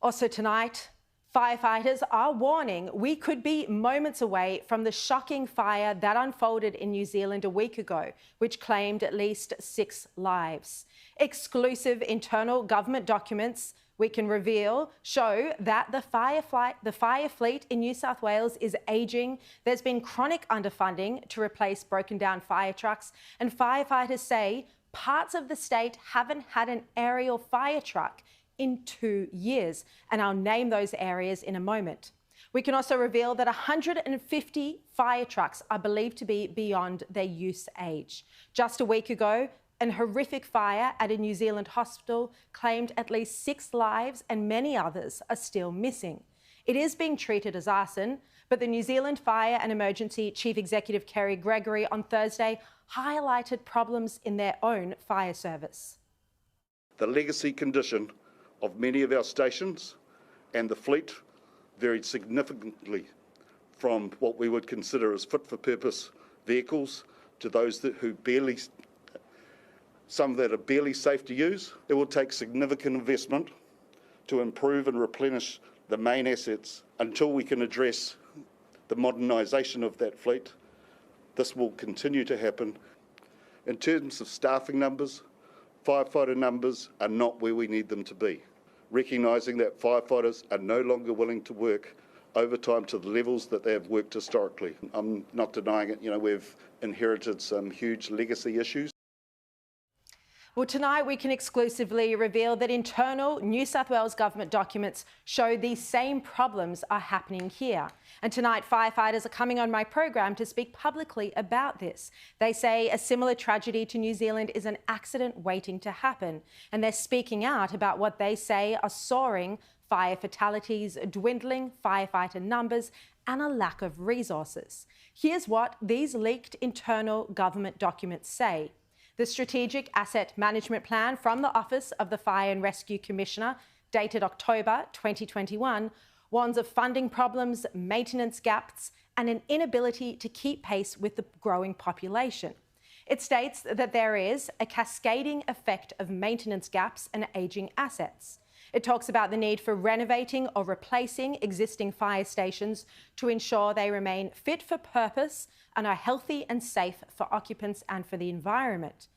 Also tonight, firefighters are warning we could be moments away from the shocking fire that unfolded in New Zealand a week ago, which claimed at least 6 lives. Exclusive internal government documents we can reveal show that the fire fleet in New South Wales is ageing. There's been chronic underfunding to replace broken down fire trucks, and firefighters say parts of the state haven't had an aerial fire truck in 2 years, and I'll name those areas in a moment. We can also reveal that 150 fire trucks are believed to be beyond their use age. Just a week ago, an horrific fire at a New Zealand hospital claimed at least 6 lives, and many others are still missing. It is being treated as arson, but the New Zealand Fire and Emergency Chief Executive Kerry Gregory on Thursday highlighted problems in their own fire service. The legacy condition of many of our stations and the fleet varied significantly from what we would consider as fit-for-purpose vehicles to those some that are barely safe to use. It will take significant investment to improve and replenish the main assets until we can address the modernisation of that fleet. This will continue to happen. In terms of staffing numbers, firefighter numbers are not where we need them to be, recognising that firefighters are no longer willing to work overtime to the levels that they have worked historically. I'm not denying it, we've inherited some huge legacy issues. Well, tonight we can exclusively reveal that internal New South Wales government documents show these same problems are happening here. And tonight, firefighters are coming on my program to speak publicly about this. They say a similar tragedy to New Zealand is an accident waiting to happen. And they're speaking out about what they say are soaring fire fatalities, dwindling firefighter numbers, and a lack of resources. Here's what these leaked internal government documents say. The Strategic Asset Management Plan from the Office of the Fire and Rescue Commissioner, dated October 2021, warns of funding problems, maintenance gaps, and an inability to keep pace with the growing population. It states that there is a cascading effect of maintenance gaps and ageing assets. It talks about the need for renovating or replacing existing fire stations to ensure they remain fit for purpose and are healthy and safe for occupants and for the environment.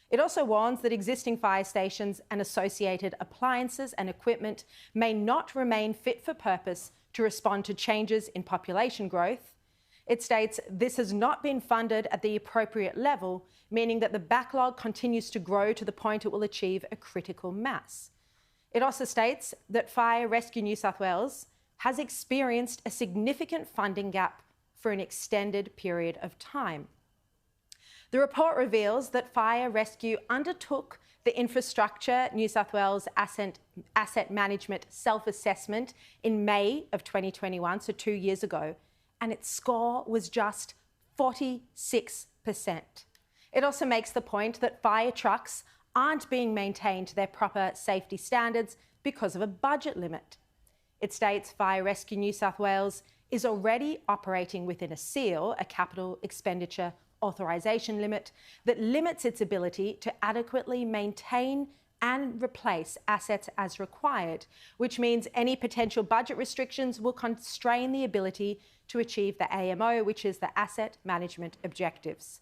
It also warns that existing fire stations and associated appliances and equipment may not remain fit for purpose to respond to changes in population growth. It states this has not been funded at the appropriate level, meaning that the backlog continues to grow to the point it will achieve a critical mass. It also states that Fire Rescue New South Wales has experienced a significant funding gap for an extended period of time. The report reveals that Fire Rescue undertook the Infrastructure New South Wales Asset Management Self-Assessment in May of 2021, so 2 years ago, and its score was just 46%. It also makes the point that fire trucks aren't being maintained to their proper safety standards because of a budget limit. It states Fire Rescue New South Wales is already operating within a CEAL, a capital expenditure authorisation limit, that limits its ability to adequately maintain and replace assets as required, which means any potential budget restrictions will constrain the ability to achieve the AMO, which is the Asset Management Objectives.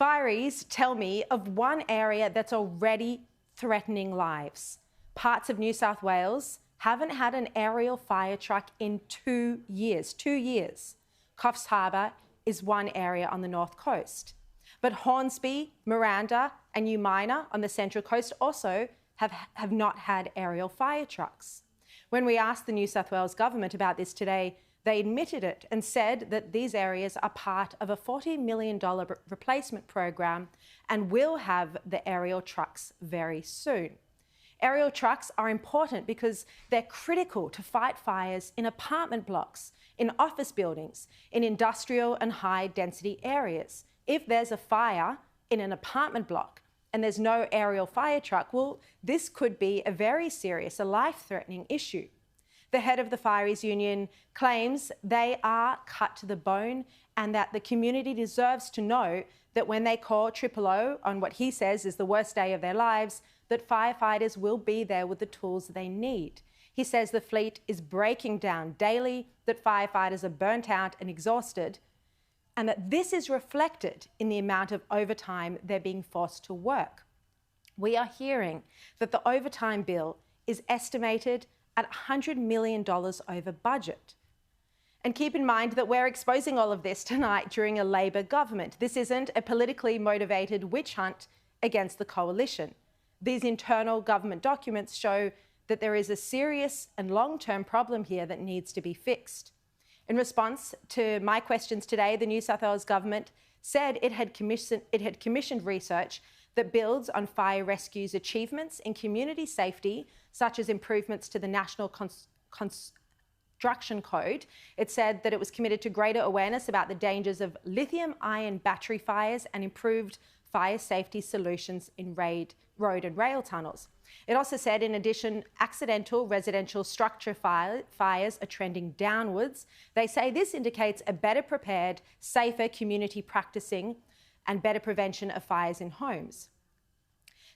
Fireys tell me of one area that's already threatening lives. Parts of New South Wales haven't had an aerial fire truck in 2 years. 2 years. Coffs Harbour is one area on the north coast. But Hornsby, Miranda and Umina on the central coast also have not had aerial fire trucks. When we asked the New South Wales government about this today, they admitted it and said that these areas are part of a $40 million replacement program and will have the aerial trucks very soon. Aerial trucks are important because they're critical to fight fires in apartment blocks, in office buildings, in industrial and high-density areas. If there's a fire in an apartment block and there's no aerial fire truck, well, this could be a very serious, a life-threatening issue. The head of the Fireys Union claims they are cut to the bone and that the community deserves to know that when they call 000 on what he says is the worst day of their lives, that firefighters will be there with the tools they need. He says the fleet is breaking down daily, that firefighters are burnt out and exhausted, and that this is reflected in the amount of overtime they're being forced to work. We are hearing that the overtime bill is estimated at $100 million over budget. And keep in mind that we're exposing all of this tonight during a Labor government. This isn't a politically motivated witch hunt against the coalition. These internal government documents show that there is a serious and long-term problem here that needs to be fixed. In response to my questions today, the New South Wales government said it had commissioned research that builds on Fire Rescue's achievements in community safety, such as improvements to the National Construction Code. It said that it was committed to greater awareness about the dangers of lithium-ion battery fires and improved fire safety solutions in road and rail tunnels. It also said, in addition, accidental residential structure fires are trending downwards. They say this indicates a better prepared, safer community practicing and better prevention of fires in homes.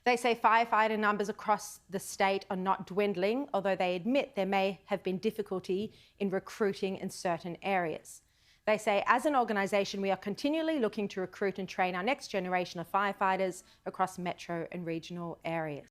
They say firefighter numbers across the state are not dwindling, although they admit there may have been difficulty in recruiting in certain areas. They say, as an organisation, we are continually looking to recruit and train our next generation of firefighters across metro and regional areas.